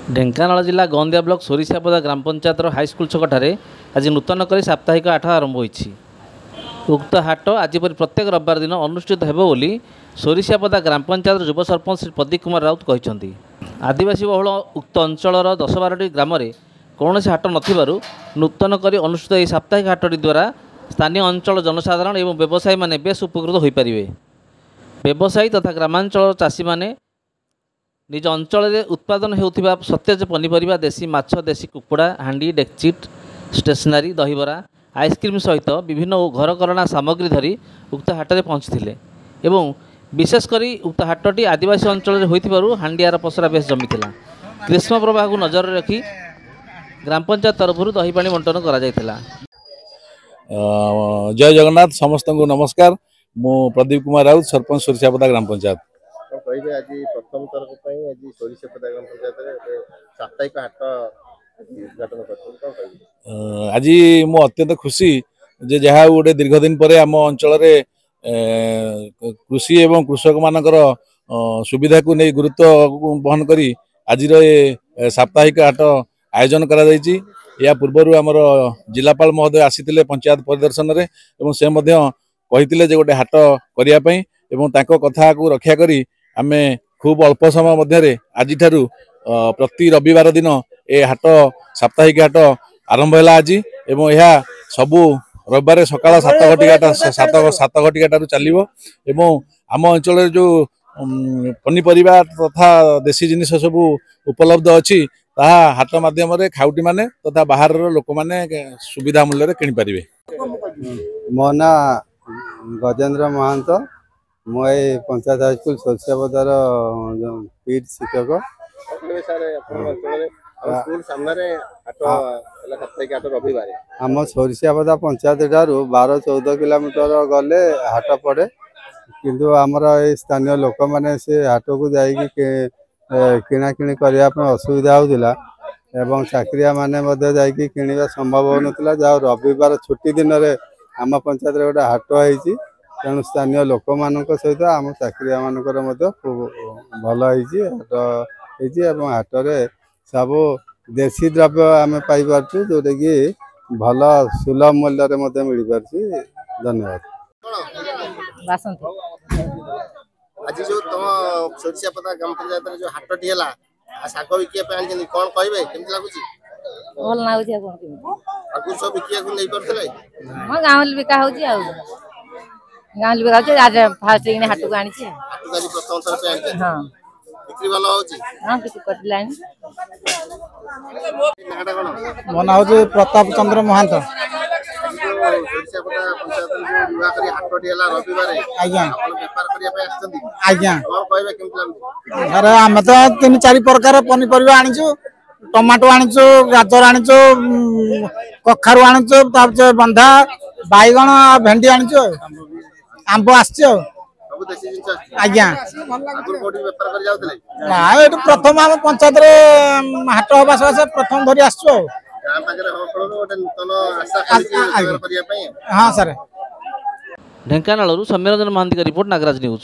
ढेंकानाल जिला गंदिया ब्लॉक सोरिशापदा ग्राम पंचायत हाईस्कल छकठारे आज नूतन कर साप्ताहिक हाट आरंभ होईछि। उक्त हाट आज परि प्रत्येक रविवार दिन अनुष्ठित हेबो बोली सोरिशापदा ग्राम पंचायत युव सरपंच श्री प्रदीप कुमार राउत कहिसंती। आदिवासी बहुल उक्त अंचलर 10-12टी ग्राम में कौन हाट नथिबारु नूतन कर अनुष्ठित यह साप्ताहिक हाटटी द्वारा स्थानीय अंचल जनसाधारण एवं व्यवसायी माने बेस उपकृत हो पारिबे। व्यवसायी तथा ग्रामांचल चाषी माने निज अंचल उत्पादन होउथिबा सतेज पनीपरिबा देशी माछ देशी कुकुड़ा हांडी डेक्ची स्टेशनरी दहीबरा आइसक्रीम सहित विभिन्न घरकरणा सामग्री धरी उक्त हाटरे पहुंचथिले एवं विशेषकर उक्त हाटटी आदिवासी अंचल होइथिबारु हांडियार पसरा बेस जमीथिला। ग्रीष्म प्रवाह को नजर रखी ग्राम पंचायत तरफ दही पानी बंटन करा जायथिला। जय जगन्नाथ समस्त को नमस्कार। मु प्रदीप कुमार राउत सरपंच सोरिशापदा ग्राम पंचायत। कहिबे आज प्रथम तरफ पई आज सोरिशापदा ग्राम पंचायत रे साप्ताहिक हाट उद्घाटन करछन कोन कहिबे। आज मु अत्यंत खुशी जे जहा गोटे दीर्घ दिन पर आम अंचल रे कृषि एवं कृषक मानकर सुविधा को नहीं गुरुत्व बहन करी आज साप्ताहिक हाट आयोजन करा जायछि। या पूर्व आमर जिलापाल महोदय आसीथिले पंचायत परिदर्शन रे एवं से मध्य कहिथिले जे गोटे हाट करिया पई एवं ताको कथा को रक्षा करी आमे खूब अल्प समय मध्य आज प्रति रविवार दिन ए हाट साप्ताहिक हाट आरंभ है आज एवं यह सबू रविवार सकाल 7 घटिका चलो एवं आम अंचल जो पनीपरिया तथा देशी जिनिस सब उपलब्ध अच्छी ताहा हाट माध्यम खाउटी माने तथा बाहर लोक माने सुविधा मूल्य किनि पारिबे। मो ना गजेंद्र महांत मुझे पंचायत हाईस्कल सोरिशापदार पीट शिक्षक। आम सोरिशापदा पंचायत ठारू 12-14 किलोमीटर गले हाट पड़े किंतु आमर स्थानीय लोक मैंने से हाट को जाकि किणाकिणी करने असुविधा होता एवं चाकरिया माने जाकि किणवा संभव हो नाला जहाँ रविवार छुट्टी दिन में आम पंचायत गोटे हाट होती तेणु स्थानीय लोक मान सहित आम चाकरिया मानकर खूब भल हाट हाटरे सब देशी द्रव्य आम पाइपु जोटा कि भल सुलभ मूल्य मिल पार्टी। धन्यवाद। आज जो तुम सोरिशापदा ग्राम पंचायत जो हाटटी है साग बिकिया कौन कहे केमती लगुच भल लागुच आगु सब बिकिया को नहीं पारथले हां गांवल बिका होची आ गांवल बिका होची आज फास्ट इन हाट को आनी छी हाट गाली प्रथम तरफ पे आनी हां बिक्री वाला होची हां बिक्री करलाइन। नाटा कोन मो ना होची प्रताप चंद्र महांत। सोरिशापदा पंचायत जो विवाह करी हाटटी है रविवार आज्ञा अपन व्यापार करिया पे आछथि आज्ञा कौन कहे केमती लगुच। अरे आमे तो 3-4 प्रकार पनीपरिया आनिछु टमाटो आनिछु गाजर आनिछु कखारु आनिछु तापर बंधा बैगण भेंडी आनिछु आंबो आछियो सब देशी जिंस आज्ञा आगु कोठी व्यापार कर जाउतले ना एटु प्रथम आम पंचायत रे हाट होबा से प्रथम धरि आछो गाम पाखरे हो पड़ो गोटे नूतन आशा करिया पे। हां सर। ढेंकानाल सम्मेलन महांती का रिपोर्ट नागराज न्यूज।